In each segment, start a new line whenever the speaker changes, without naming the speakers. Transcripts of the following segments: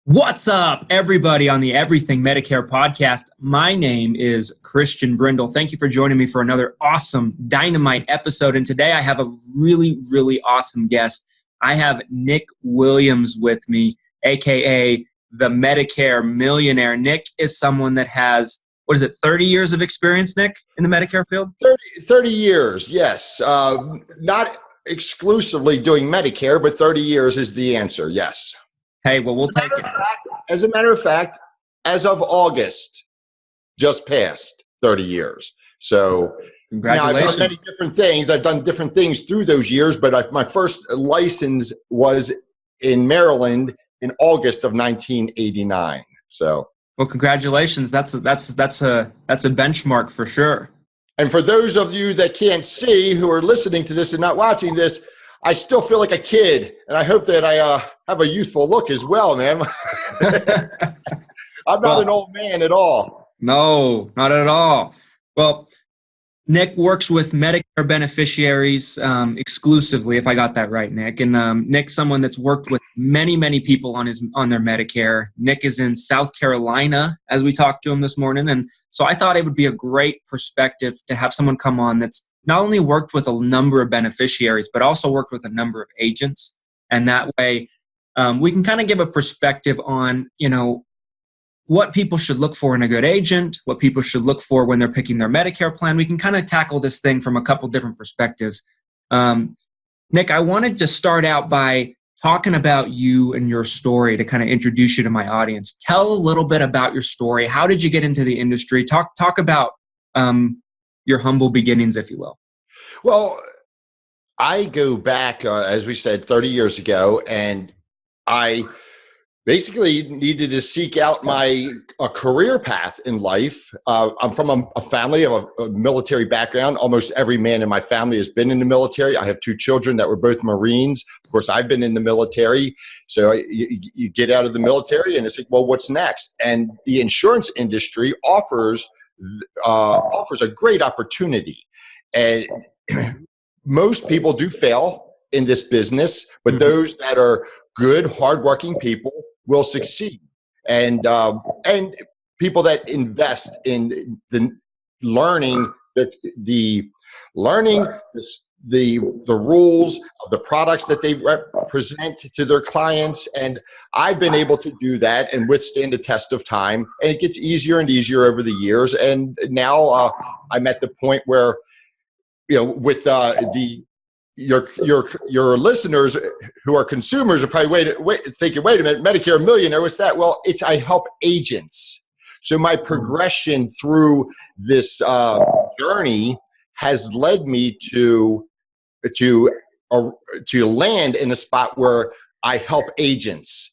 What's up, everybody, on the Everything Medicare Podcast? My name is Christian Brindle. Thank you for joining me for another awesome dynamite episode. And today I have a really, really awesome guest. I have Nick Williams with me, aka the Medicare Millionaire. Nick is someone that has, 30 years of experience, Nick, in the Medicare field?
30 years, yes. Not exclusively doing Medicare, but 30 years is the answer, yes.
Hey, well, we'll take it.
As a matter of fact, as of August, just passed 30 years. So
congratulations.
I've done many different things. I've done different things through those years, but my first license was in Maryland in August of 1989. So,
well, congratulations. That's a benchmark for sure.
And for those of you that can't see, who are listening to this and not watching this, I still feel like a kid, and I hope that I have a youthful look as well, man. I'm not an old man at all.
No, not at all. Well, Nick works with Medicare beneficiaries exclusively, if I got that right, Nick. And Nick's someone that's worked with many, many people on their Medicare. Nick is in South Carolina, as we talked to him this morning. And so I thought it would be a great perspective to have someone come on that's not only worked with a number of beneficiaries, but also worked with a number of agents. And that way we can kind of give a perspective on, what people should look for in a good agent, what people should look for when they're picking their Medicare plan. We can kind of tackle this thing from a couple different perspectives. Nick, I wanted to start out by talking about you and your story to kind of introduce you to my audience. Tell a little bit about your story. How did you get into the industry? Talk about your humble beginnings, if you will.
Well, I go back, as we said, 30 years ago, and I basically needed to seek out a career path in life. I'm from a family of a military background. Almost every man in my family has been in the military. I have two children that were both Marines. Of course, I've been in the military. So you get out of the military and it's like, well, what's next? And the insurance industry offers a great opportunity. And most people do fail in this business, but those that are good, hardworking people will succeed. And people that invest in the learning, the rules of the products that they represent to their clients. And I've been able to do that and withstand the test of time. And it gets easier and easier over the years. And now I'm at the point where, with your listeners who are consumers are probably thinking, wait a minute, Medicare Millionaire, what's that? Well, I help agents. So my progression through this journey has led me to land in a spot where I help agents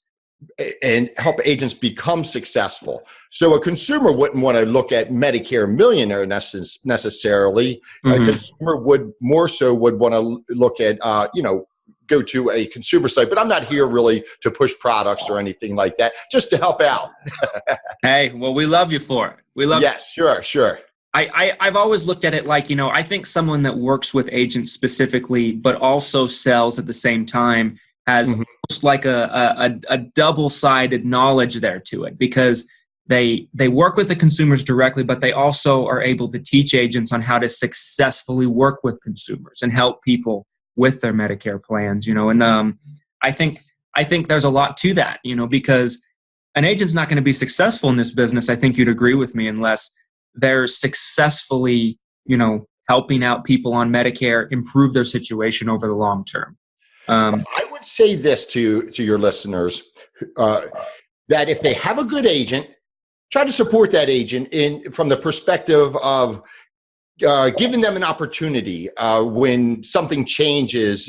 and help agents become successful. So a consumer wouldn't want to look at Medicare Millionaire necessarily. A consumer would want to look at, go to a consumer site. But I'm not here really to push products or anything like that, just to help out.
Hey, well, we love you for it. We love.
Yes, sure.
I've always looked at it like, I think someone that works with agents specifically, but also sells at the same time has almost like a double-sided knowledge there to it, because they work with the consumers directly, but they also are able to teach agents on how to successfully work with consumers and help people with their Medicare plans, and I think there's a lot to that, because an agent's not going to be successful in this business. I think you'd agree with me, unless they're successfully, helping out people on Medicare improve their situation over the long term.
I would say this to your listeners, that if they have a good agent, try to support that agent from the perspective of giving them an opportunity when something changes,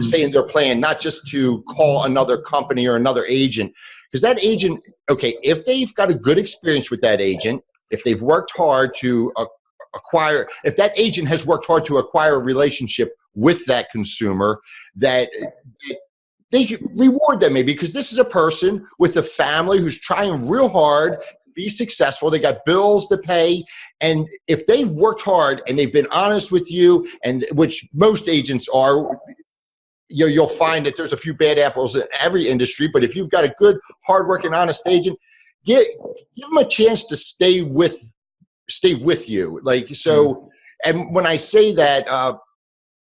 say in their plan, not just to call another company or another agent. Because that agent, if they've got a good experience with that agent, if they've worked hard to if that agent has worked hard to acquire a relationship with that consumer, that they could reward them maybe, because this is a person with a family who's trying real hard to be successful. They got bills to pay. And if they've worked hard and they've been honest with you, and which most agents are, you'll find that there's a few bad apples in every industry, but if you've got a good, hardworking, honest agent, give them a chance to stay with you. Like, so, and when I say that,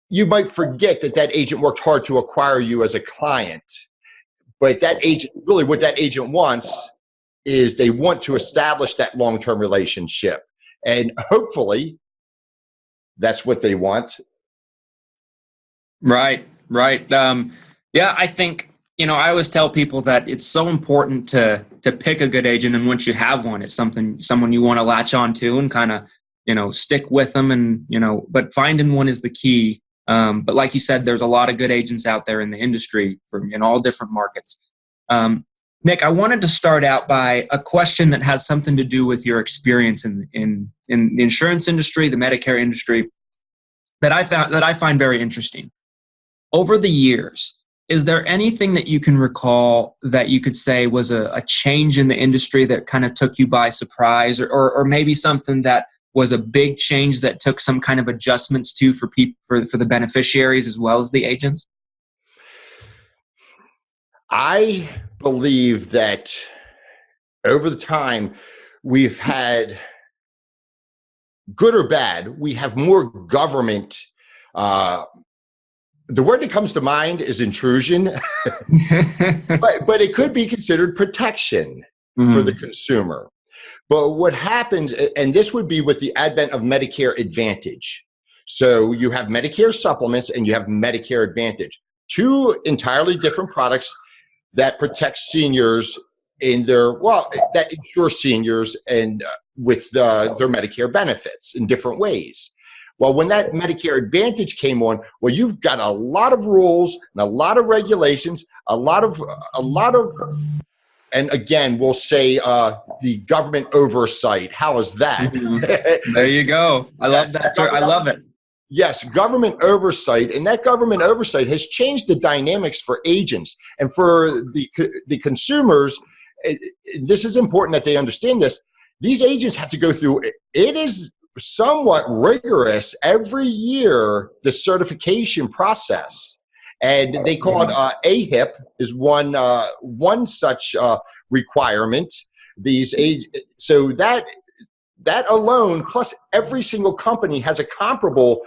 you might forget that agent worked hard to acquire you as a client, but that agent, really what that agent wants is they want to establish that long-term relationship. And hopefully that's what they want.
Right. Yeah, I think, I always tell people that it's so important to pick a good agent. And once you have one, it's someone you want to latch on to and kind of, stick with them. And, but finding one is the key. But like you said, there's a lot of good agents out there in the industry in all different markets. Nick, I wanted to start out by a question that has something to do with your experience in the insurance industry, the Medicare industry, that I find very interesting. Over the years, is there anything that you can recall that you could say was a change in the industry that kind of took you by surprise, or maybe something that was a big change that took some kind of adjustments to for the beneficiaries as well as the agents?
I believe that over the time we've had, good or bad, we have more government. The word that comes to mind is intrusion, but it could be considered protection for the consumer. But what happens, and this would be with the advent of Medicare Advantage. So you have Medicare supplements and you have Medicare Advantage, two entirely different products that protect seniors that insure seniors and with their Medicare benefits in different ways. Well, when that Medicare Advantage came on, well, you've got a lot of rules and a lot of regulations, a lot of, and again, we'll say the government oversight. How is that?
There you go. I love that. I love it.
Yes, government oversight, and that government oversight has changed the dynamics for agents and for the consumers. This is important that they understand this. These agents have to go through. It is somewhat rigorous every year, the certification process, and they call it AHIP is one such requirement. So that alone, plus every single company has a comparable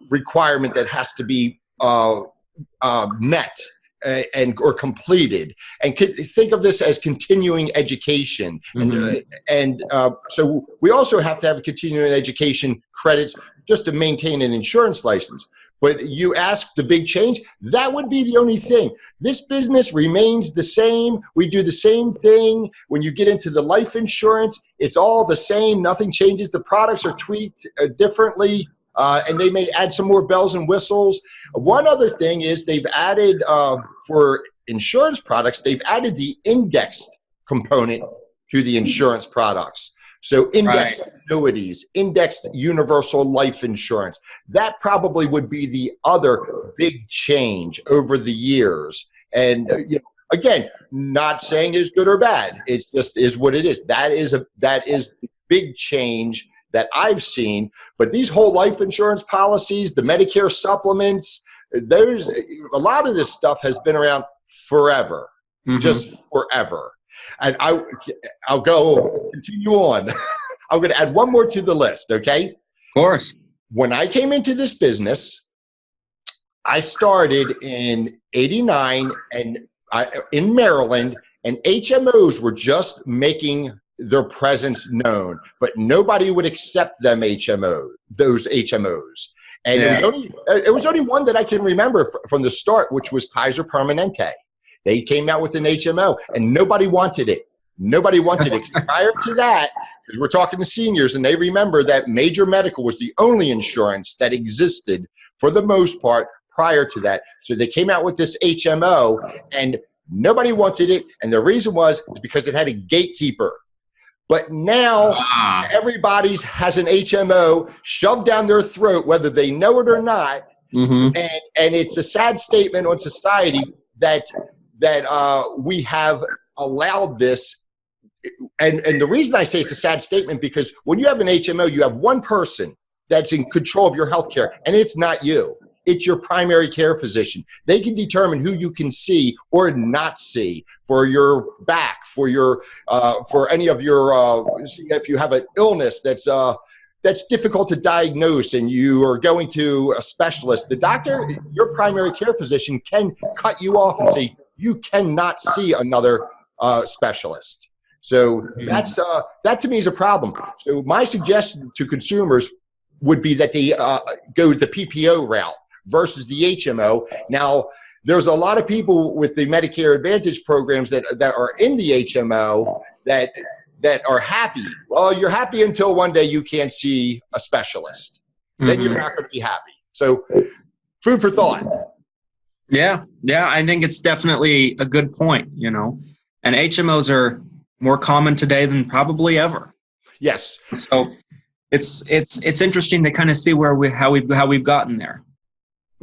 requirement that has to be met or completed. And think of this as continuing education. And so we also have to have continuing education credits just to maintain an insurance license. But you ask the big change, that would be the only thing. This business remains the same. We do the same thing. When you get into the life insurance, it's all the same. Nothing changes. The products are tweaked differently. And they may add some more bells and whistles. One other thing is they've added, for insurance products, they've added the indexed component to the insurance products. So indexed annuities, indexed universal life insurance. That probably would be the other big change over the years. And again, not saying it's good or bad. It's just is what it is. That is the big change that I've seen. But these whole life insurance policies, the Medicare supplements, there's a lot of this stuff has been around forever, just forever. And I'll continue on. I'm going to add one more to the list, okay?
Of course.
When I came into this business, I started in '89 and in Maryland, and HMOs were just making their presence known, but nobody would accept those HMOs. And it was only one that I can remember from the start, which was Kaiser Permanente. They came out with an HMO, and nobody wanted it. Nobody wanted it. Prior to that, because we're talking to seniors, and they remember that major medical was the only insurance that existed for the most part prior to that. So they came out with this HMO, and nobody wanted it. And the reason was because it had a gatekeeper. But now everybody has an HMO shoved down their throat, whether they know it or not. And it's a sad statement on society that we have allowed this. And the reason I say it's a sad statement, because when you have an HMO, you have one person that's in control of your health care, and it's not you. it's your primary care physician. They can determine who you can see or not see for your back, for your for any of your if you have an illness that's difficult to diagnose and you are going to a specialist. The doctor, your primary care physician, can cut you off and say you cannot see another specialist. So that's that to me is a problem. So my suggestion to consumers would be that they go the PPO route versus the HMO. Now, there's a lot of people with the Medicare Advantage programs that are in the HMO that are happy. Well, you're happy until one day you can't see a specialist. Then you're not going to be happy. So food for thought.
Yeah, I think it's definitely a good point, you know. And HMOs are more common today than probably ever.
Yes.
So it's interesting to kind of see how we've gotten there.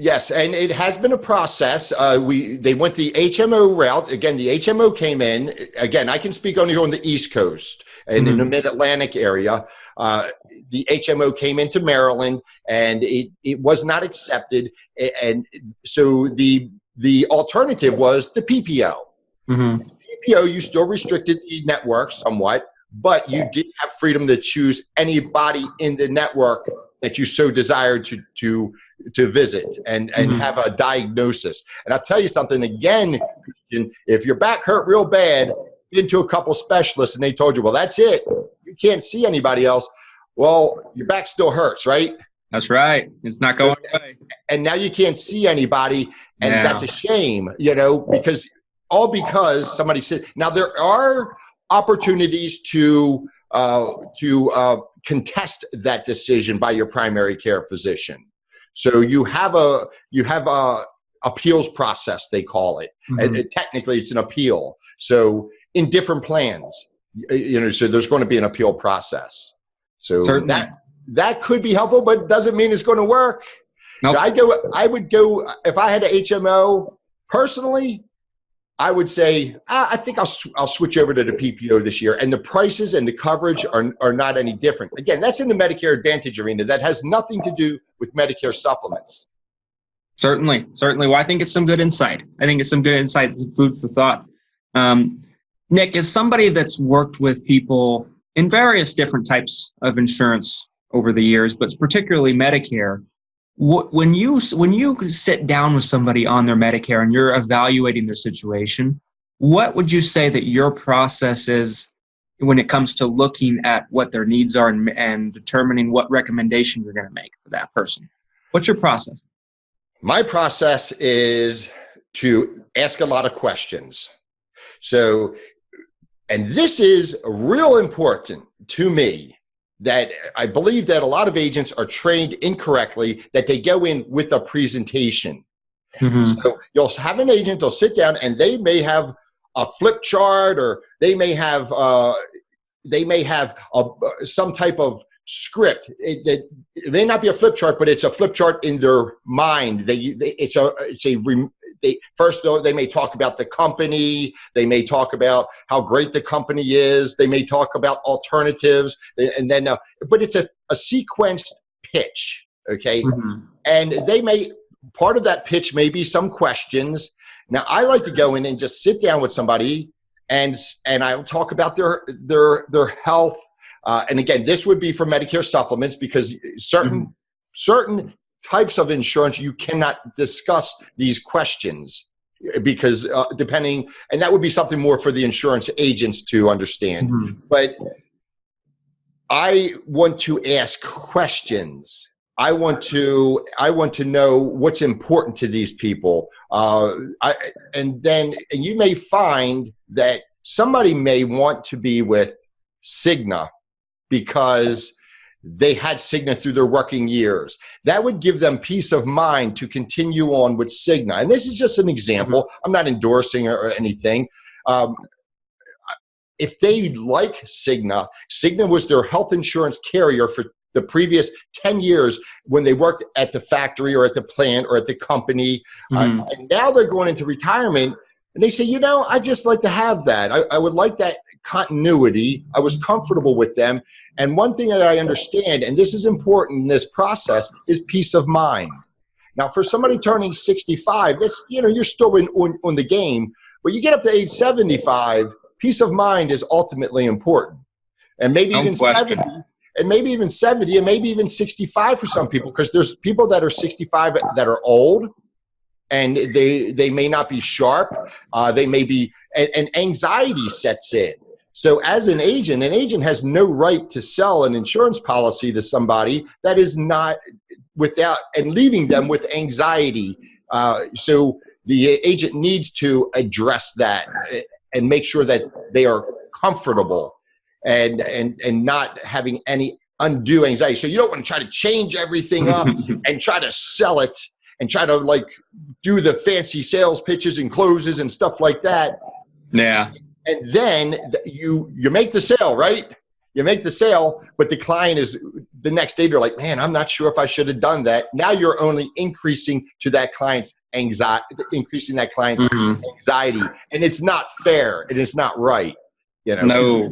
Yes, and it has been a process. They went the HMO route. Again, the HMO came in. Again, I can speak only on the East Coast and in the Mid-Atlantic area. The HMO came into Maryland, and it was not accepted. And so the alternative was the PPO. PPO, you still restricted the network somewhat, but you did have freedom to choose anybody in the network that you so desired to visit and have a diagnosis. And I'll tell you something again, Christian, if your back hurt real bad, into a couple specialists and they told you, well, that's it. You can't see anybody else. Well, your back still hurts, right?
That's right. It's not going away.
And now you can't see anybody. And that's a shame, you know, because somebody said, now there are opportunities to contest that decision by your primary care physician. So you have a appeals process, they call it. And technically it's an appeal. So in different plans, you know, so there's going to be an appeal process. So that could be helpful, but doesn't mean it's going to work. Nope. So I would go, if I had an HMO personally, I would say, I think I'll switch over to the PPO this year. And the prices and the coverage are not any different. Again, that's in the Medicare Advantage arena. That has nothing to do with Medicare supplements.
Certainly. Well, I think it's some good insight. It's food for thought. Nick, as somebody that's worked with people in various different types of insurance over the years, but particularly Medicare, when you sit down with somebody on their Medicare and you're evaluating their situation, what would you say that your process is when it comes to looking at what their needs are and determining what recommendation you're going to make for that person? What's your process?
My process is to ask a lot of questions. So, and this is real important to me, that I believe that a lot of agents are trained incorrectly, that they go in with a presentation. So you'll have an agent, they'll sit down and they may have a flip chart, or they may have some type of script. It may not be a flip chart, but it's a flip chart in their mind. First, they may talk about the company. They may talk about how great the company is. They may talk about alternatives, and then, but it's a sequenced pitch, okay? And part of that pitch may be some questions. Now, I like to go in and just sit down with somebody, and I'll talk about their health. And again, this would be for Medicare supplements, because certain types of insurance, you cannot discuss these questions because and that would be something more for the insurance agents to understand. But I want to ask questions. I want to know what's important to these people. And you may find that somebody may want to be with Cigna because they had Cigna through their working years. That would give them peace of mind to continue on with Cigna. And this is just an example. I'm not endorsing or anything. If they like Cigna was their health insurance carrier for the previous 10 years when they worked at the factory or at the plant or at the company. And now they're going into retirement. And they say, you know, I just like to have that. I would like that continuity. I was comfortable with them. And one thing that I understand, and this is important in this process, is peace of mind. Now, for somebody turning 65, that's, you're still on the game, but you get up to age 75, peace of mind is ultimately important. And maybe even 70, and maybe even 70, and maybe even 65 for some people, because there's people that are 65 that are old, and they may not be sharp. They may be, and anxiety sets in. So as an agent has no right to sell an insurance policy to somebody that is not without, and leaving them with anxiety. So the agent needs to address that and make sure that they are comfortable and not having any undue anxiety. So you don't want to try to change everything up and try to sell it and try to do the fancy sales pitches and closes and stuff like that.
Yeah.
And then you make the sale, right? You make the sale, but the client is the next day, they're like, man, I'm not sure if I should have done that. Now you're only increasing to that client's anxiety, anxiety. And it's not fair and it's not right.
No.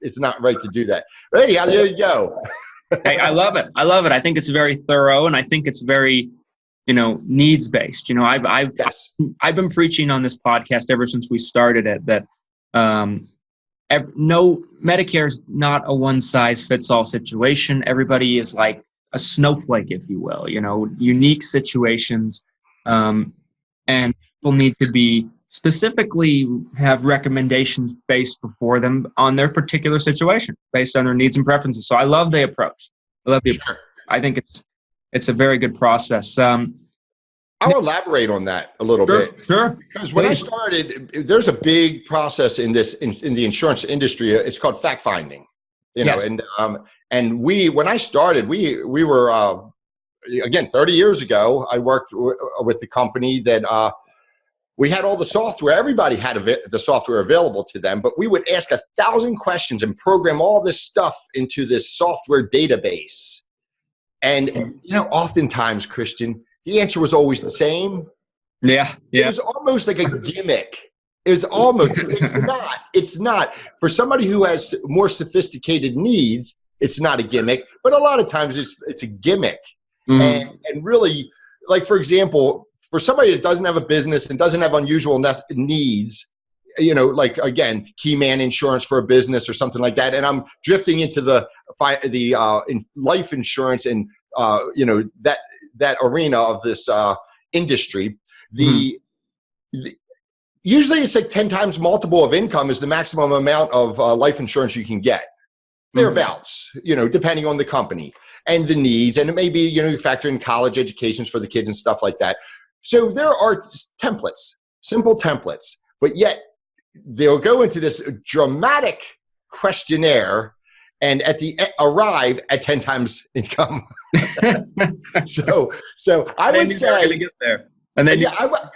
It's not right to do that. But anyhow, there you go.
Hey, I love it. I think it's very thorough, and I think it's very, needs-based. I've been preaching on this podcast ever since we started it that no, Medicare is not a one-size-fits-all situation. Everybody is like a snowflake, if you will, unique situations, and people need to be specifically have recommendations based before them on their particular situation, based on their needs and preferences. So I love the approach. I think it's a very good process.
I'll elaborate on that a little bit.
Sure.
Because when I started, there's a big process in the insurance industry. It's called fact finding.
Yes.
And when I started, we were again 30 years ago. I worked with the company that we had all the software. Everybody had the software available to them, but we would ask 1,000 questions and program all this stuff into this software database. And oftentimes, Christian, the answer was always the same.
Yeah.
It was almost like a gimmick. It's not. For somebody who has more sophisticated needs, it's not a gimmick, but a lot of times it's a gimmick. Mm-hmm. And really, like, for example, for somebody that doesn't have a business and doesn't have unusual needs, like, again, key man insurance for a business or something like that. And I'm drifting into the life insurance and, that arena of this industry. Usually it's like 10 times multiple of income is the maximum amount of life insurance you can get. Thereabouts, depending on the company and the needs. And it may be, you factor in college educations for the kids and stuff like that. So there are templates, simple templates, but yet they'll go into this dramatic questionnaire and arrive at 10 times income. So I would say,
get there. And then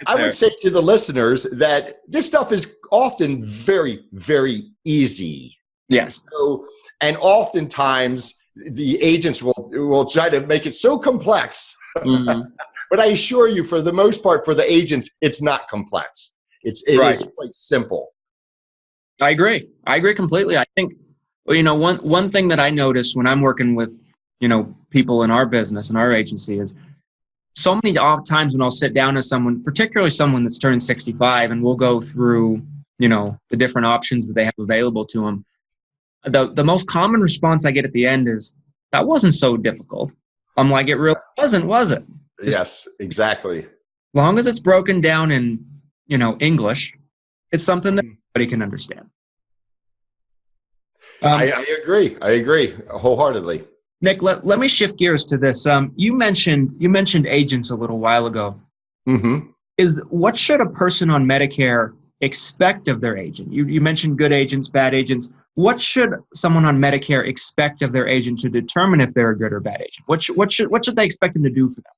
I would say to the listeners that this stuff is often very, very easy.
Yes.
So, and oftentimes the agents will try to make it so complex. Mm-hmm. But I assure you, for the most part, for the agents, it's not complex. It is quite simple.
I agree completely. I think, one thing that I notice when I'm working with, people in our business and our agency is so many times when I'll sit down with someone, particularly someone that's turning 65, and we'll go through, the different options that they have available to them. The most common response I get at the end is, that wasn't so difficult. I'm like, it really wasn't, was it?
Yes, exactly.
As long as it's broken down in, English, it's something that everybody can understand.
I agree wholeheartedly.
Nick, let me shift gears to this. You mentioned agents a little while ago.
Mm-hmm.
What should a person on Medicare expect of their agent? You mentioned good agents, bad agents. What should someone on Medicare expect of their agent to determine if they're a good or bad agent? What should they expect them to do for them?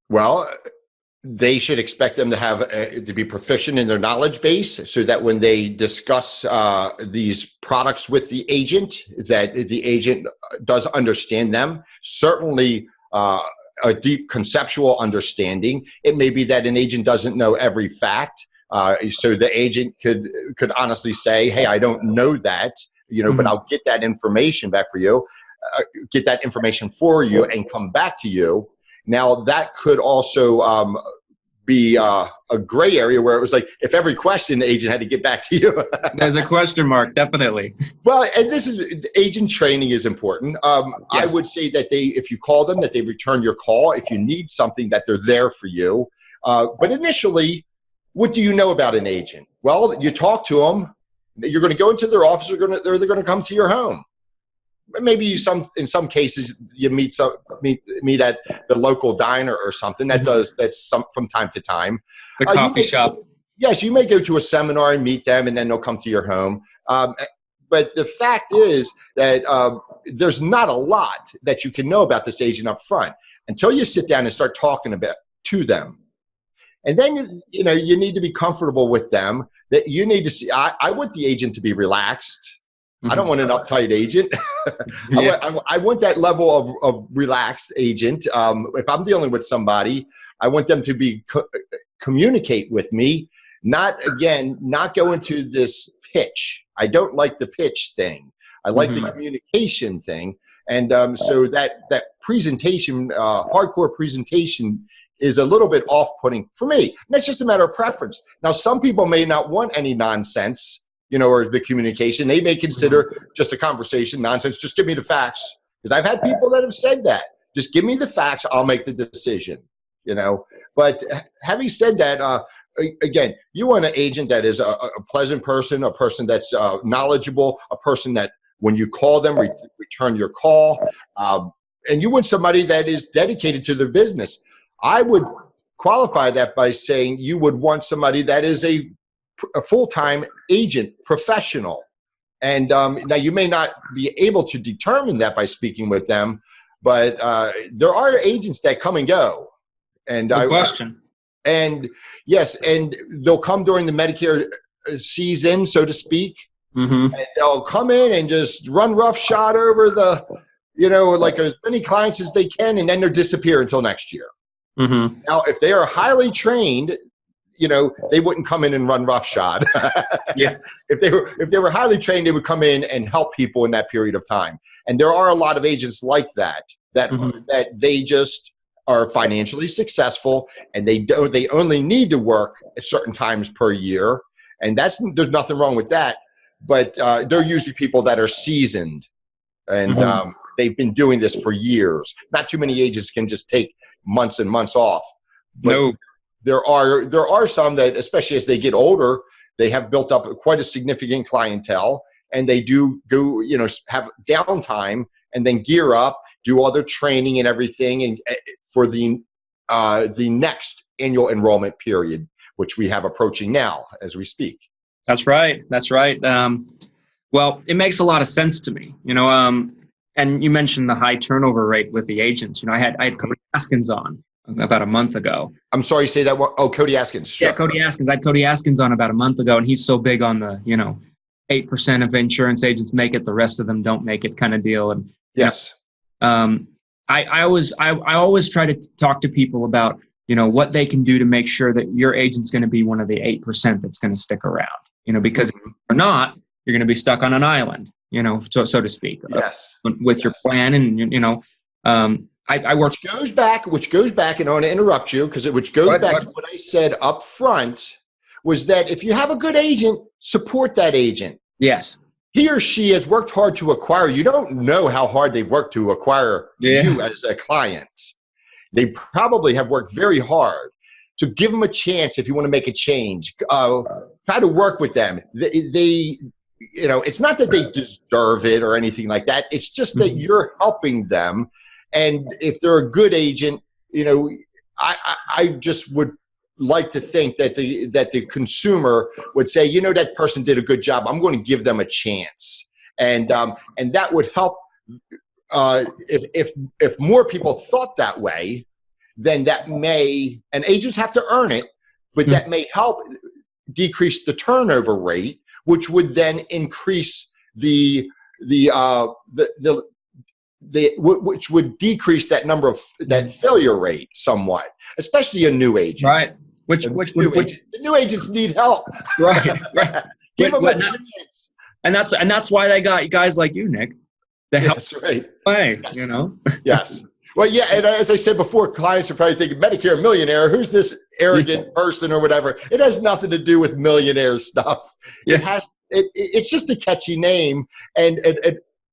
Well, they should expect them to have to be proficient in their knowledge base, so that when they discuss these products with the agent, that the agent does understand them. Certainly, a deep conceptual understanding. It may be that an agent doesn't know every fact, so the agent could honestly say, "Hey, I don't know that, but I'll get that information back for you, get that information for you, and come back to you." Now, that could also be a gray area where it was like, if every question the agent had to get back to you.
There's a question mark, definitely.
Well, and agent training is important.
Yes.
I would say that if you call them, that they return your call. If you need something, that they're there for you. But initially, what do you know about an agent? Well, you talk to them. You're going to go into their office, or they're going to come to your home. Maybe in some cases you meet at the local diner or something. That's from time to time.
The coffee shop.
Yes, you may go to a seminar and meet them, and then they'll come to your home. But the fact is that there's not a lot that you can know about this agent up front until you sit down and start talking to them. And then, you need to be comfortable with them, that you need to see. I want the agent to be relaxed. Mm-hmm. I don't want an uptight agent. Yeah. I want that level of relaxed agent. If I'm dealing with somebody, I want them to be communicate with me, not go into this pitch. I don't like the pitch thing. I like the communication thing. And so that presentation, hardcore presentation, is a little bit off-putting for me. And that's just a matter of preference. Now, some people may not want any nonsense, or the communication. They may consider just a conversation nonsense. Just give me the facts. Because I've had people that have said that. Just give me the facts. I'll make the decision, But having said that, again, you want an agent that is a pleasant person, a person that's knowledgeable, a person that when you call them, return your call. And you want somebody that is dedicated to their business. I would qualify that by saying you would want somebody that is a full-time agent professional. And now you may not be able to determine that by speaking with them, but there are agents that come and go. And
Good question.
And yes, and they'll come during the Medicare season, so to speak. Mm-hmm. And they'll come in and just run roughshod over like as many clients as they can, and then they'll disappear until next year. Mm-hmm. Now, if they are highly trained, they wouldn't come in and run roughshod. Yeah. If they were highly trained, they would come in and help people in that period of time. And there are a lot of agents like that they just are financially successful, and they only need to work at certain times per year. And there's nothing wrong with that. But they're usually people that are seasoned, and they've been doing this for years. Not too many agents can just take months and months off. But no. There are some that, especially as they get older, they have built up quite a significant clientele, and they do go, have downtime and then gear up, do all their training and everything, and for the next annual enrollment period, which we have approaching now as we speak.
That's right. Well, it makes a lot of sense to me, and you mentioned the high turnover rate with the agents. I had Cody Askins on about a month ago.
I'm sorry, say that one. Oh, Cody Askins. Sure.
Yeah, Cody Askins. I had Cody Askins on about a month ago, and he's so big on the, 8% of insurance agents make it, the rest of them don't make it kind of deal. And
yes,
I always try to talk to people about, what they can do to make sure that your agent's going to be one of the 8% that's going to stick around, because if you're not, you're going to be stuck on an island, so to speak.
Yes.
With your plan, and I work.
Which goes back, and I want to interrupt you which goes back to what I said up front, was that if you have a good agent, support that agent.
Yes.
He or she has worked hard to acquire. You don't know how hard they've worked to acquire you as a client. They probably have worked very hard. So give them a chance if you want to make a change. Try to work with them. They it's not that they deserve it or anything like that. It's just that you're helping them. And if they're a good agent, I just would like to think that the consumer would say, that person did a good job. I'm going to give them a chance, and that would help. If more people thought that way, then that may, and agents have to earn it, but that may help decrease the turnover rate, which would then increase which would decrease that failure rate somewhat, especially a new agent.
Right.
The new agents need help.
Right.
Give them a chance.
And that's why they got guys like you, Nick.
That's right.
Play,
Yes. Yes. Well, yeah, and as I said before, clients are probably thinking Medicare Millionaire. Who's this arrogant person or whatever? It has nothing to do with millionaire stuff.
Yeah.
It's just a catchy name, and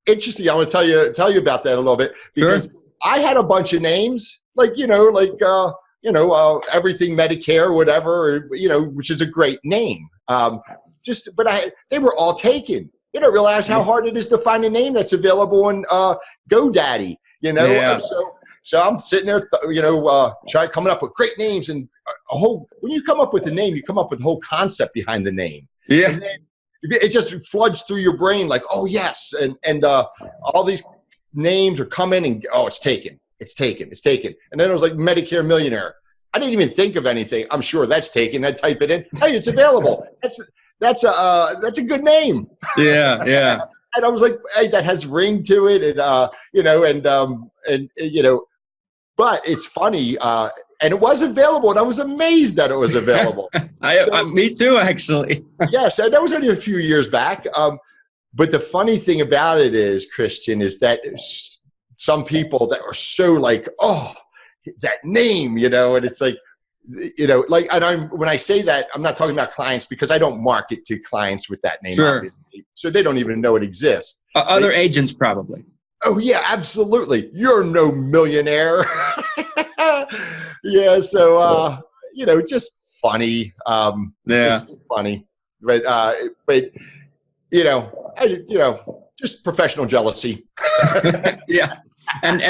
interesting. I want to tell you about that a little bit because I had a bunch of names, like Everything Medicare, whatever, which is a great name. But they were all taken. You don't realize how hard it is to find a name that's available on GoDaddy. So I'm sitting there, coming up with great names and when you come up with a name, you come up with a whole concept behind the name.
Yeah.
And then it just floods through your brain like, oh yes. And all these names are coming and, it's taken. And then it was like Medicare Millionaire. I didn't even think of anything. I'm sure that's taken. I type it in. Hey, it's available. That's a good name.
Yeah.
And I was like, hey, that has ring to it, but it's funny, and it was available, and I was amazed that it was available.
Me too, actually.
Yes, and that was only a few years back. But the funny thing about it is, Christian, is that some people that are so like, oh, that name, and it's like, and when I say that, I'm not talking about clients because I don't market to clients with that name, obviously. So they don't even know it exists.
Other agents probably.
Oh yeah, absolutely. You're no millionaire. Yeah. So, just funny. Just funny, but just professional jealousy.
Yeah. And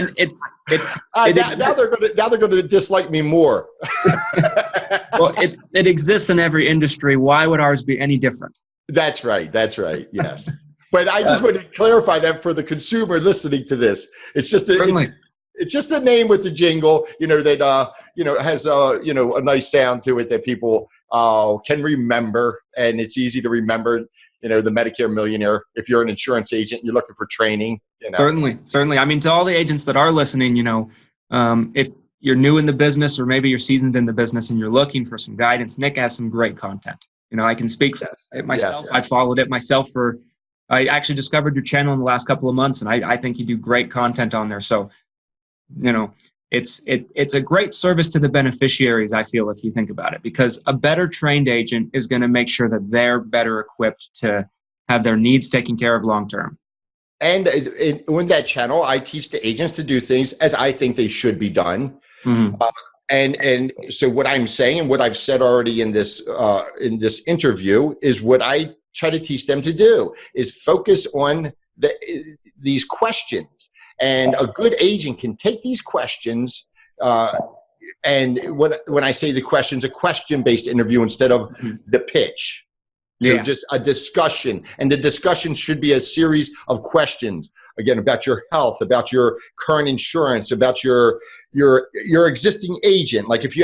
now they're going to dislike me more.
Well, it exists in every industry. Why would ours be any different?
That's right. Yes. But I just want to clarify that for the consumer listening to this. It's just it's just a name with the jingle, that has a nice sound to it that people can remember, and it's easy to remember. The Medicare Millionaire. If you're an insurance agent, you're looking for training.
Certainly. I mean, to all the agents that are listening, if you're new in the business or maybe you're seasoned in the business and you're looking for some guidance, Nick has some great content. I can speak for it myself. Yes. I followed it myself I actually discovered your channel in the last couple of months, and I think you do great content on there. So, it's a great service to the beneficiaries, I feel, if you think about it, because a better trained agent is going to make sure that they're better equipped to have their needs taken care of long term.
And in that channel, I teach the agents to do things as I think they should be done. Mm-hmm. And so what I'm saying and what I've said already in this interview is what I try to teach them to do is focus on these questions. And a good agent can take these questions, and when I say the questions, a question-based interview instead of the pitch. So just a discussion, and the discussion should be a series of questions, again, about your health, about your current insurance, about your existing agent. Like if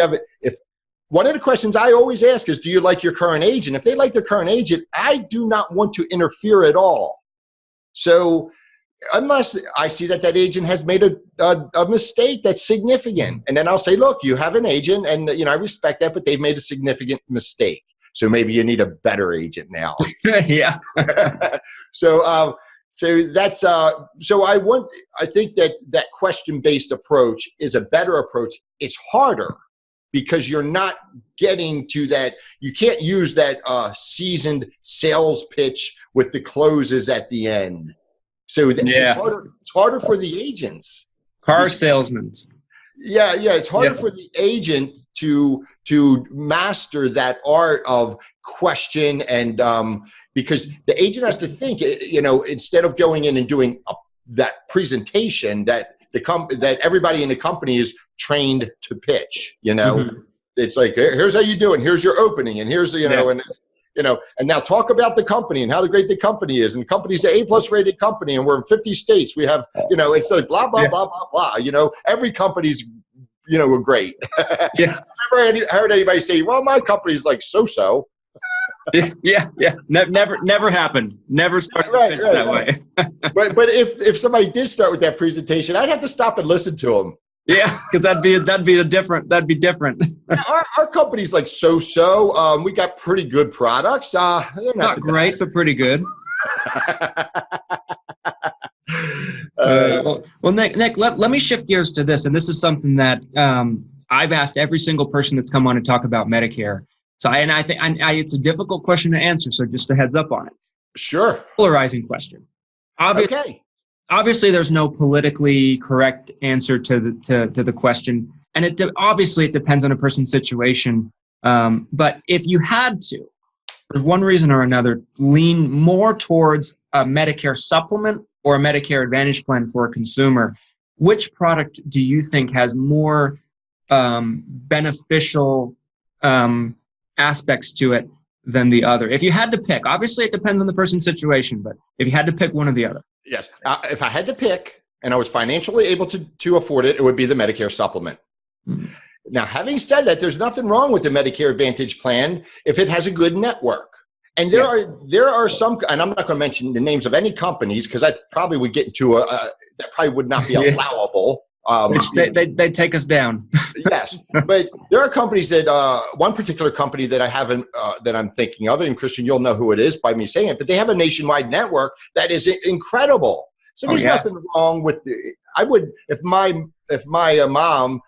one of the questions I always ask is, do you like your current agent? If they like their current agent, I do not want to interfere at all. So unless I see that agent has made a mistake that's significant, and then I'll say, look, you have an agent, and I respect that, but they've made a significant mistake. So maybe you need a better agent now.
Yeah.
So that's I think that question-based approach is a better approach. It's harder because you're not getting to that. You can't use that seasoned sales pitch with the closes at the end. So it's harder for the agents.
Car salesmen.
Yeah. It's harder for the agent to master that art of question, and because the agent has to think, instead of going in and doing that presentation that everybody in the company is trained to pitch. Mm-hmm. It's like, here's how you do it, and here's your opening, and here's and it's, and now talk about the company and how great the company is. And the company's the A+ rated company, and we're in 50 states. We have, it's like blah, blah, blah, blah, blah. Every company's, great.
Yeah.
I've never heard anybody say, well, my company's like so-so.
Yeah. Never happened. Never started to pitch that way.
But if somebody did start with that presentation, I'd have to stop and listen to them.
Yeah, because that'd be different.
Our company's like so. We got pretty good products. They're
not great, but pretty good. Well, Well, Nick, let me shift gears to this. And this is something that I've asked every single person that's come on to talk about Medicare. So, I think it's a difficult question to answer. So just a heads up on it.
Sure.
Polarizing question. Obviously, there's no politically correct answer to the question. And obviously, it depends on a person's situation. But if you had to, for one reason or another, lean more towards a Medicare supplement or a Medicare Advantage plan for a consumer, which product do you think has more beneficial aspects to it than the other? If you had to pick, obviously it depends on the person's situation, but if you had to pick one or the other.
Yes. If I had to pick and I was financially able to afford it, it would be the Medicare supplement. Mm-hmm. Now, having said that, there's nothing wrong with the Medicare Advantage plan if it has a good network. And there are some, and I'm not going to mention the names of any companies because I probably would get into that probably would not be allowable.
They take us down.
Yes, but there are companies that one particular company that I haven't that I'm thinking of, and Christian, you'll know who it is by me saying it. But they have a nationwide network that is incredible. So there's nothing wrong with I would if my mom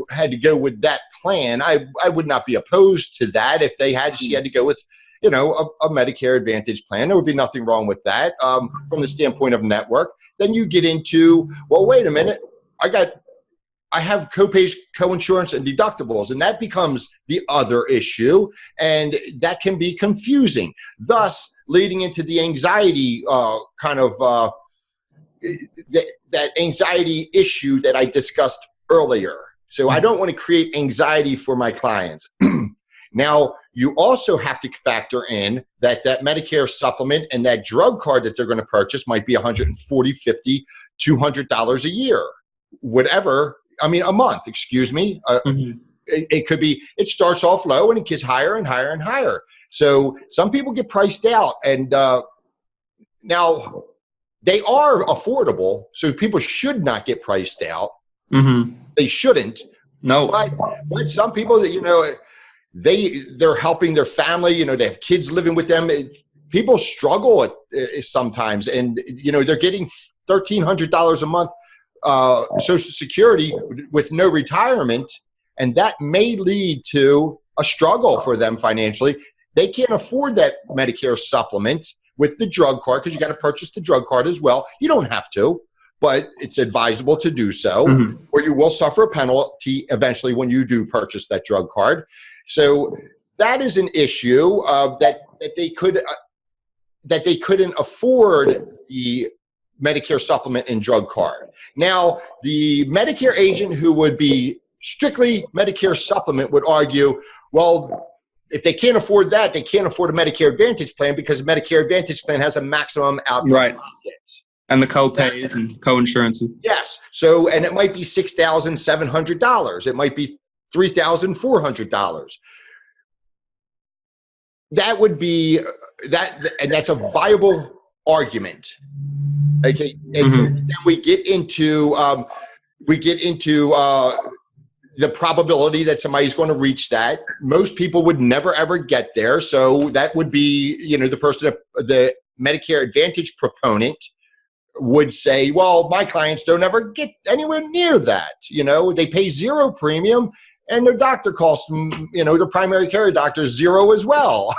had to go with that plan, I would not be opposed to that. If she had to go with a Medicare Advantage plan, there would be nothing wrong with that from the standpoint of network. Then you get into, well, wait a minute, I have copays, coinsurance, and deductibles, and that becomes the other issue, and that can be confusing, thus leading into the anxiety that anxiety issue that I discussed earlier. So I don't want to create anxiety for my clients. Now, you also have to factor in that Medicare supplement and that drug card that they're going to purchase might be $140, $50, $200 a year, whatever. I mean, a month, excuse me. It could be, it starts off low and it gets higher and higher and higher. So some people get priced out, and now they are affordable. So people should not get priced out. Mm-hmm. They shouldn't.
No.
But some people that, they're helping their family, they have kids living with them. People struggle sometimes, and, they're getting $1,300 a month Social Security with no retirement, and that may lead to a struggle for them financially. They can't afford that Medicare supplement with the drug card because you got to purchase the drug card as well. You don't have to, but it's advisable to do so, or you will suffer a penalty eventually when you do purchase that drug card. So that is an issue that they couldn't afford the Medicare supplement and drug card. Now, the Medicare agent who would be strictly Medicare supplement would argue, well, if they can't afford that, they can't afford a Medicare Advantage plan because the Medicare Advantage plan has a maximum out-of-pocket.
And the co-pays and co-insurances.
Yes. So, and it might be $6,700. It might be $3,400. That would be that, and that's a viable argument. Okay, and then we get into the probability that somebody's going to reach that. Most people would never ever get there, so that would be the person, the Medicare Advantage proponent would say, well, my clients don't ever get anywhere near that. They pay zero premium, and their doctor costs them, their primary care doctor zero as well.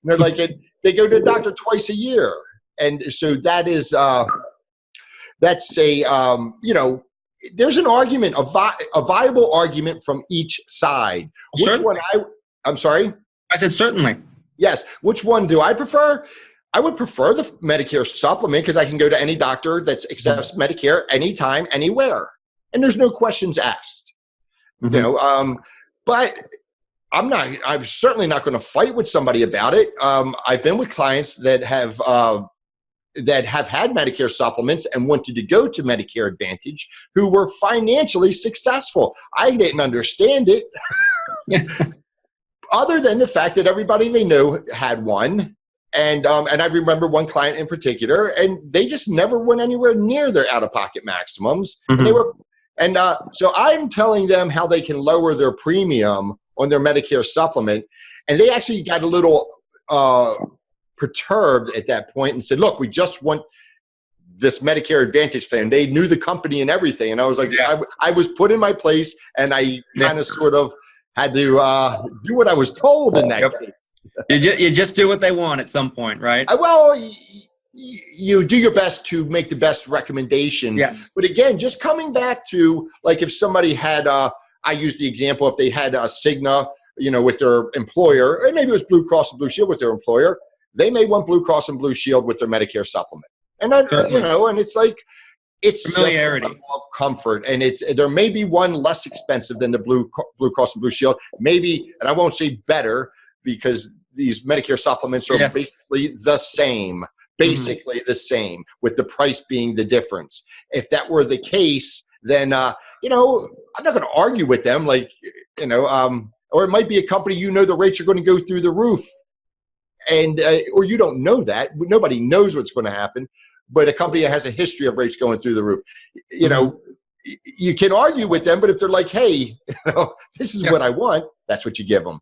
They're like they go to the doctor twice a year. And so that is, there's an argument, a viable argument from each side. Which one I'm sorry?
I said certainly.
Yes. Which one do I prefer? I would prefer the Medicare supplement because I can go to any doctor that accepts Medicare anytime, anywhere. And there's no questions asked. But I'm certainly not going to fight with somebody about it. I've been with clients that have had Medicare supplements and wanted to go to Medicare Advantage who were financially successful. I didn't understand it other than the fact that everybody they know had one. And I remember one client in particular, and they just never went anywhere near their out-of-pocket maximums. And so I'm telling them how they can lower their premium on their Medicare supplement. And they actually got a little perturbed at that point and said, look, we just want this Medicare Advantage plan. They knew the company and everything. And I was like, I was put in my place, and I kind of sort of had to do what I was told in that case.
You just do what they want at some point, right?
You do your best to make the best recommendation.
Yes.
But again, just coming back to, like, if somebody had, I used the example, if they had a Cigna, with their employer, or maybe it was Blue Cross and Blue Shield with their employer, they may want Blue Cross and Blue Shield with their Medicare supplement. And then, and it's like, it's
familiarity,
just a level of comfort. And there may be one less expensive than the Blue Cross and Blue Shield. Maybe, and I won't say better, because these Medicare supplements are basically the same. The same, with the price being the difference. If that were the case, then I'm not going to argue with them, or it might be a company, the rates are going to go through the roof, and or you don't know that. Nobody knows what's going to happen, but a company that has a history of rates going through the roof, you can argue with them. But if they're like, hey, this is what I want, that's what you give them.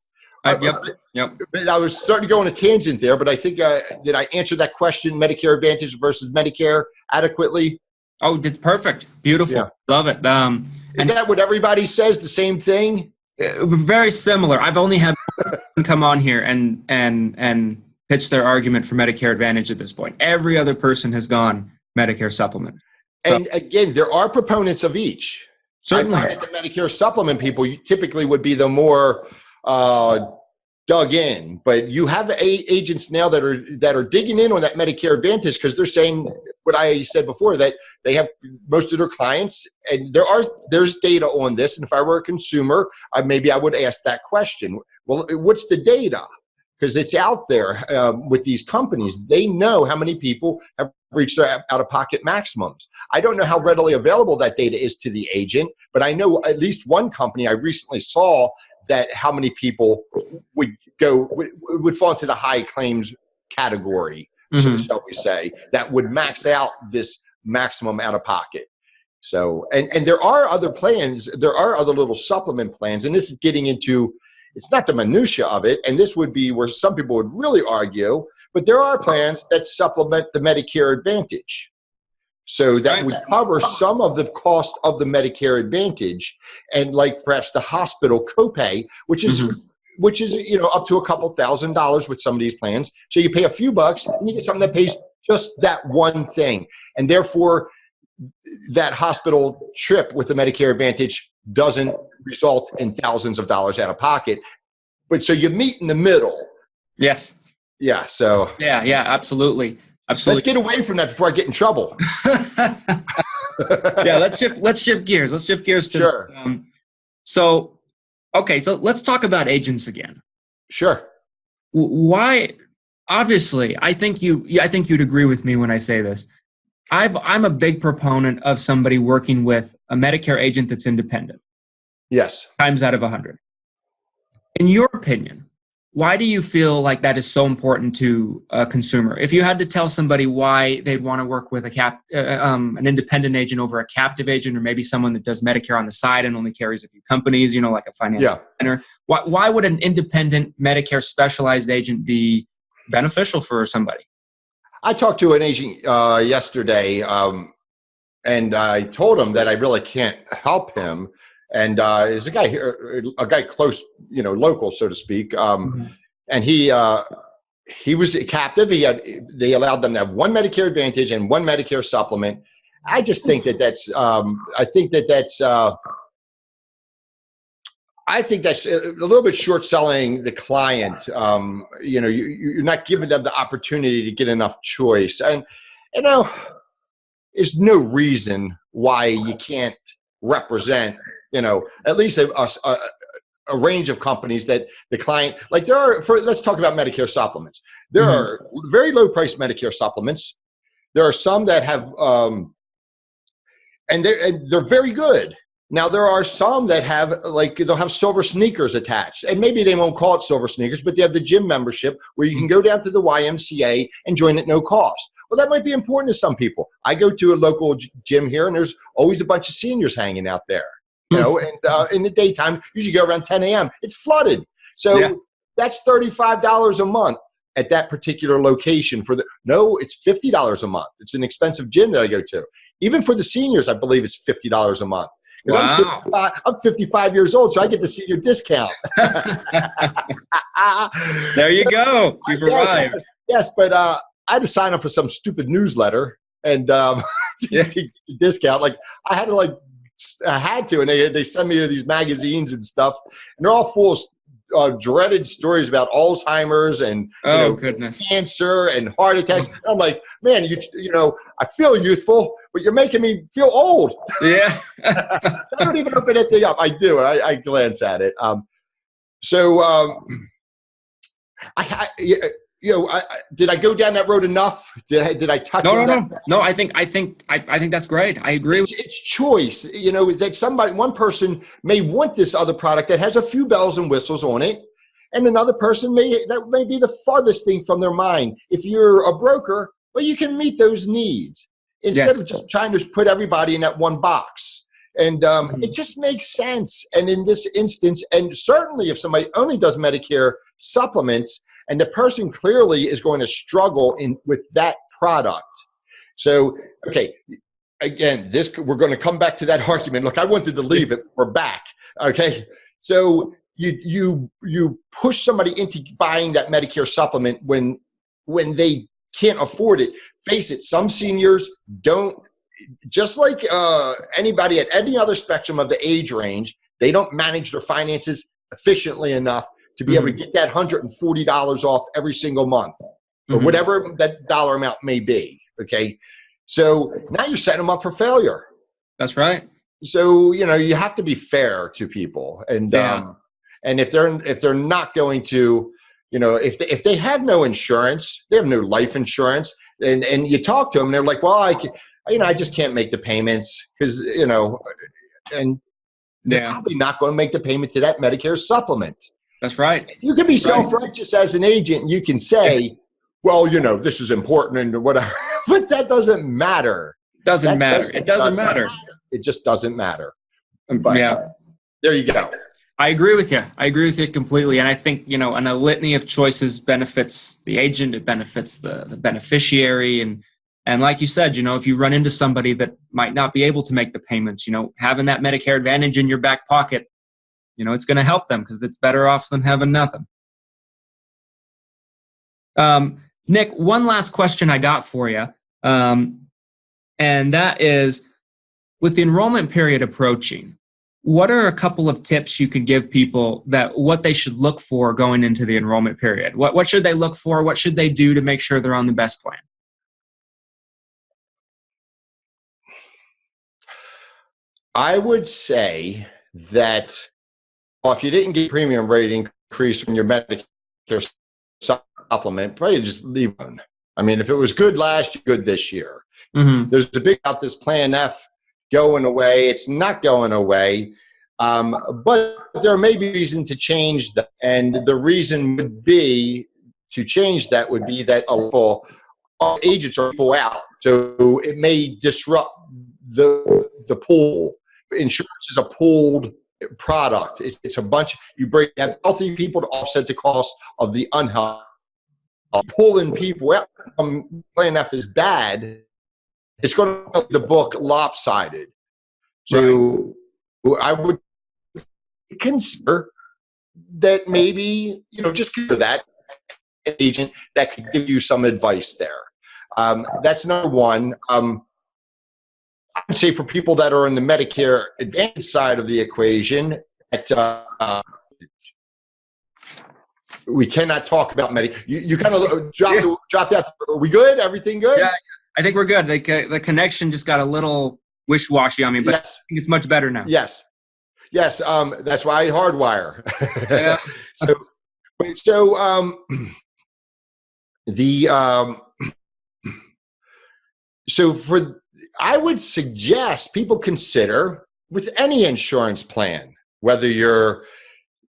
Yep.
I was starting to go on a tangent there, but I think did I answer that question, Medicare Advantage versus Medicare, adequately?
Oh, it's perfect. Beautiful. Yeah. Love it.
Is that what everybody says, the same thing?
Very similar. I've only had one come on here and pitch their argument for Medicare Advantage at this point. Every other person has gone Medicare supplement. So, and
again, there are proponents of each.
Certainly.
I find that the Medicare supplement people typically would be the more dug in, but you have agents now that are digging in on that Medicare Advantage, because they're saying what I said before, that they have most of their clients, and there's data on this. And if I were a consumer, maybe I would ask that question. Well, what's the data? Because it's out there with these companies. They know how many people have reached their out-of-pocket maximums. I don't know how readily available that data is to the agent, but I know at least one company I recently saw that how many people would fall into the high claims category, shall we say, that would max out this maximum out of pocket. So, and there are other plans, there are other little supplement plans, and this is getting into, it's not the minutia of it, and this would be where some people would really argue, but there are plans that supplement the Medicare Advantage. So that would cover some of the cost of the Medicare Advantage, and like perhaps the hospital copay, which is up to a couple $1,000s with some of these plans. So you pay a few bucks and you get something that pays just that one thing, and therefore that hospital trip with the Medicare Advantage doesn't result in thousands of dollars out of pocket. But so you meet in the middle.
Yes.
Yeah. So.
Yeah. Absolutely.
Let's get away from that before I get in trouble.
Yeah, let's shift gears. Let's shift gears to
sure.
This. So let's talk about agents again.
Sure.
Why? Obviously, I think you'd agree with me when I say this. I'm a big proponent of somebody working with a Medicare agent that's independent.
Yes.
Times out of 100. In your opinion, why do you feel like that is so important to a consumer? If you had to tell somebody why they'd want to work with an independent agent over a captive agent, or maybe someone that does Medicare on the side and only carries a few companies, like a financial planner, why would an independent Medicare specialized agent be beneficial for somebody?
I talked to an agent yesterday, and I told him that I really can't help him. And there's a guy here, a guy close, local, so to speak. And he was a captive. They allowed them to have one Medicare Advantage and one Medicare supplement. I just think that's a little bit short selling the client. You're not giving them the opportunity to get enough choice. And, there's no reason why you can't represent at least a range of companies that the client, like let's talk about Medicare supplements. There are very low price Medicare supplements. There are some that have, and they're very good. Now there are some that have, they'll have silver sneakers attached, and maybe they won't call it silver sneakers, but they have the gym membership where you can go down to the YMCA and join at no cost. Well, that might be important to some people. I go to a local gym here, and there's always a bunch of seniors hanging out there. And in the daytime, usually go around 10 a.m. It's flooded. So that's $35 a month at that particular location no, it's $50 a month. It's an expensive gym that I go to. Even for the seniors, I believe it's $50 a month.
Wow.
I'm 55 years old, so I get the senior discount.
There you go. You've arrived.
Yes, but I had to sign up for some stupid newsletter and to get a discount. Like I had to, and they send me these magazines and stuff, and they're all full of dreaded stories about Alzheimer's and
goodness,
cancer and heart attacks. I'm like, man, you know, I feel youthful, but you're making me feel old.
Yeah.
So I don't even open anything up. I do. I glance at it. Did I go down that road enough? Did I touch on that?
No. I think that's great. I agree.
It's choice. You know, that one person may want this other product that has a few bells and whistles on it, and another person that may be the farthest thing from their mind. If you're a broker, well, you can meet those needs instead of just trying to put everybody in that one box. And it just makes sense. And in this instance, and certainly if somebody only does Medicare supplements, and the person clearly is going to struggle with that product. So, okay, again, we're going to come back to that argument. Look, I wanted to leave it. We're back. Okay, so you push somebody into buying that Medicare supplement when they can't afford it. Face it, some seniors don't. Just like anybody at any other spectrum of the age range, they don't manage their finances efficiently enough to be able to get that $140 off every single month or whatever that dollar amount may be. Okay. So now you're setting them up for failure.
That's right.
So, you know, you have to be fair to people. And if they're not going to, you know, if they have no insurance, they have no life insurance, and you talk to them and they're like, well, I just can't make the payments because, you know, and they're probably not going to make the payment to that Medicare supplement.
That's right.
You can be self-righteous as an agent. You can say, well, you know, this is important and whatever, but that doesn't matter.
It doesn't matter.
It just doesn't matter. But, there you go.
I agree with you. I agree with you completely. And I think, you know, and a litany of choices benefits the agent. It benefits the beneficiary. And like you said, you know, if you run into somebody that might not be able to make the payments, you know, having that Medicare Advantage in your back pocket, you know, it's going to help them because it's better off than having nothing. Nick, one last question I got for you. And that is, with the enrollment period approaching, what are a couple of tips you could give people that what they should look for going into the enrollment period? What should they look for? What should they do to make sure they're on the best plan?
I would say that if you didn't get premium rate increase from your Medicare supplement, probably just leave one. I mean, if it was good last year, good this year. There's a big about this Plan F going away. It's not going away, but there may be reason to change that. And the reason would be to change that would be that all agents are pull out, so it may disrupt the pool. Insurance is a pooled product. It's a bunch. You have healthy people to offset the cost of the unhealthy. Pulling people out from Plan F is bad. It's going to make the book lopsided. So I would consider that maybe, you know, just consider that agent that could give you some advice there. That's number one. I would say for people that are in the Medicare Advantage side of the equation, we cannot talk about Medicare. You kind of dropped out. Are we good? Everything good?
Yeah, I think we're good. The connection just got a little wish-washy on me, but I think it's much better now.
Yes. That's why I hardwire.
Yeah.
I would suggest people consider with any insurance plan, whether you're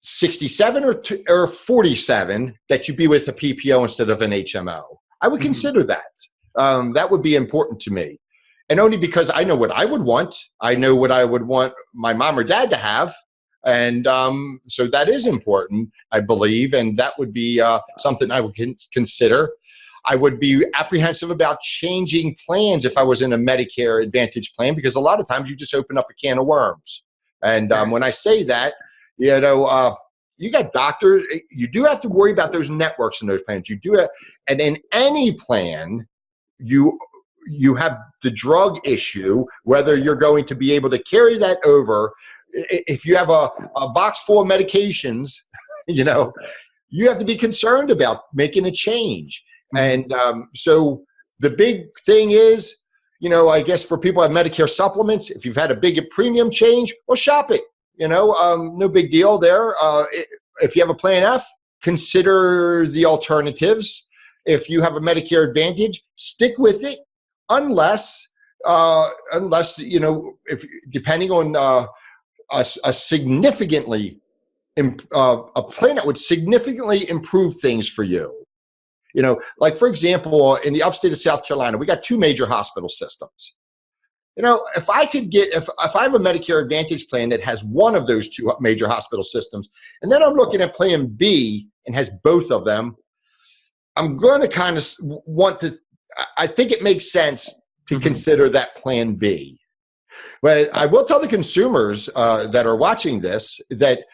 67 or 47, that you be with a PPO instead of an HMO. I would consider that. That would be important to me. And only because I know what I would want. I know what I would want my mom or dad to have. And so that is important, I believe, and that would be something I would consider. I would be apprehensive about changing plans if I was in a Medicare Advantage plan, because a lot of times you just open up a can of worms. And when I say that, you got doctors, you do have to worry about those networks in those plans. You do have, and in any plan, you have the drug issue, whether you're going to be able to carry that over. If you have a box full of medications, you have to be concerned about making a change. And so the big thing is, I guess for people who have Medicare supplements, if you've had a big premium change, well, shop it. No big deal there. If you have a Plan F, consider the alternatives. If you have a Medicare Advantage, stick with it, unless if depending on a significantly a plan that would significantly improve things for you. Like for example, in the upstate of South Carolina, we got 2 major hospital systems. If I have a Medicare Advantage plan that has one of those 2 major hospital systems, and then I'm looking at Plan B and has both of them, I'm going to kind of I think it makes sense to consider that Plan B. But I will tell the consumers that are watching this that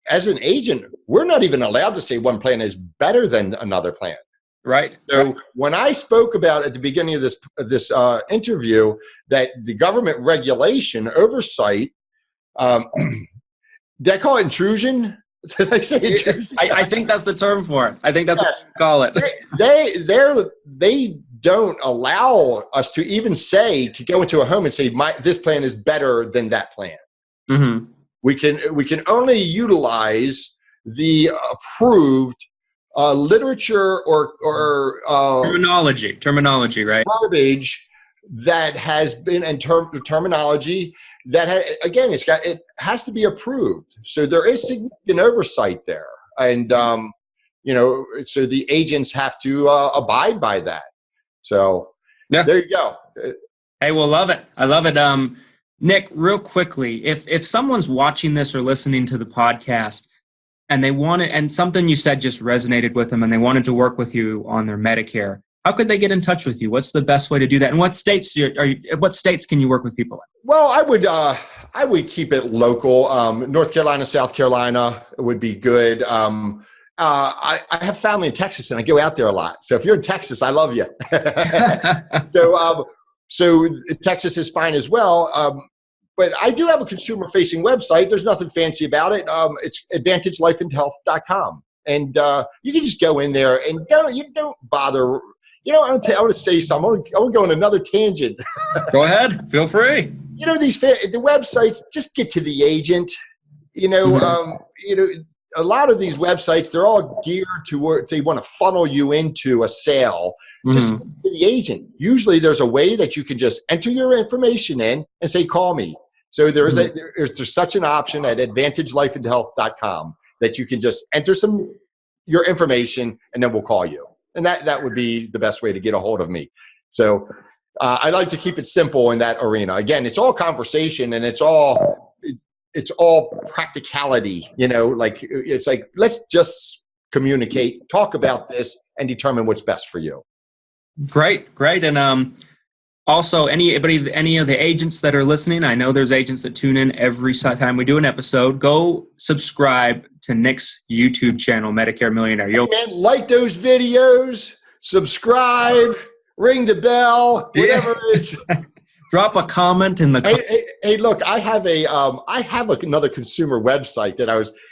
as an agent, we're not even allowed to say one plan is better than another plan.
Right.
So when I spoke about at the beginning of this interview that the government regulation oversight, did I call it intrusion? Did I say intrusion?
I think that's the term for it. I think that's what you call it.
They don't allow us to even say, to go into a home and say, this plan is better than that plan. Mm-hmm. We can only utilize the approved literature or
terminology, right?
Garbage that has been in terminology that again, it has to be approved. So there is significant oversight there, and so the agents have to abide by that. So there you go.
Hey, we'll love it. I love it. Nick, real quickly, if someone's watching this or listening to the podcast and they wanted, and something you said just resonated with them and they wanted to work with you on their Medicare, how could they get in touch with you? What's the best way to do that? And what states can you work with people in?
Well, I would keep it local. North Carolina, South Carolina would be good. I have family in Texas and I go out there a lot. So if you're in Texas, I love you. So Texas is fine as well. But I do have a consumer-facing website. There's nothing fancy about it. It's AdvantageLifeAndHealth.com. And you can just go in there and don't bother. I want to say something. I want to go on another tangent.
Go ahead. Feel free.
The websites, just get to the agent. A lot of these websites, they're all geared to where they want to funnel you into a sale. Just to the agent. Usually there's a way that you can just enter your information in and say, call me. So there's such an option at AdvantageLifeAndHealth.com that you can just enter your information and then we'll call you. And that would be the best way to get a hold of me. So I like to keep it simple in that arena. Again, it's all conversation and it's all practicality, it's like, let's just communicate, talk about this and determine what's best for you.
Great. And also any of the agents that are listening, I know there's agents that tune in every time we do an episode, go subscribe to Nick's YouTube channel, Medicare Millionaire.
Like those videos, subscribe, ring the bell, whatever it is.
Drop a comment in the.
Hey, look! I have another consumer website that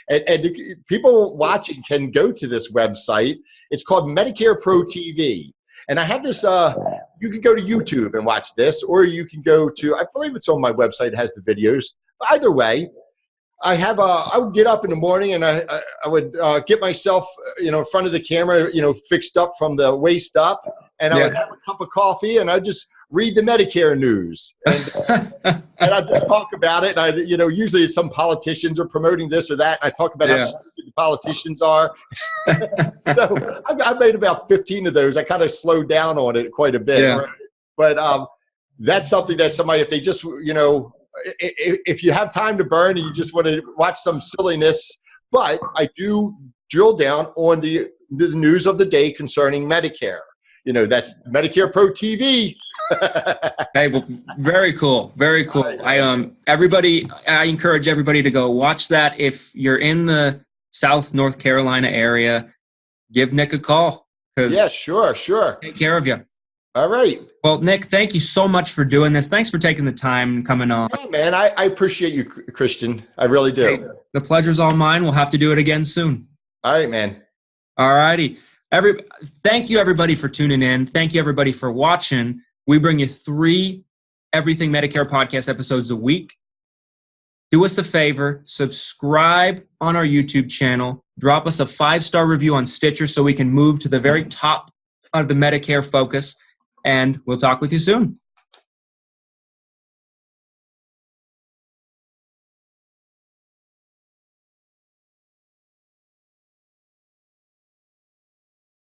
and people watching can go to this website. It's called Medicare Pro TV, and I have this. You can go to YouTube and watch this, or you can go to. I believe it's on my website. It has the videos. Either way, I would get up in the morning and I would get myself, in front of the camera, fixed up from the waist up, and I would have a cup of coffee and I'd just read the Medicare news and I just talk about it. And usually some politicians are promoting this or that. And I talk about how stupid the politicians are. So I made about 15 of those. I kind of slowed down on it quite a bit. Yeah. But that's something that somebody, if they just, if you have time to burn and you just want to watch some silliness, but I do drill down on the news of the day concerning Medicare. That's Medicare Pro TV.
Hey, well, very cool. Very cool. I encourage everybody to go watch that. If you're in the South North Carolina area, give Nick a call.
Yeah, sure.
Take care of you.
All right.
Well, Nick, thank you so much for doing this. Thanks for taking the time and coming on.
Yeah, man, I appreciate you, Christian. I really do.
Hey, the pleasure's all mine. We'll have to do it again soon.
All right, man.
All righty. Thank you, everybody, for tuning in. Thank you, everybody, for watching. We bring you 3 Everything Medicare podcast episodes a week. Do us a favor, subscribe on our YouTube channel, drop us a 5-star review on Stitcher so we can move to the very top of the Medicare focus, and we'll talk with you soon.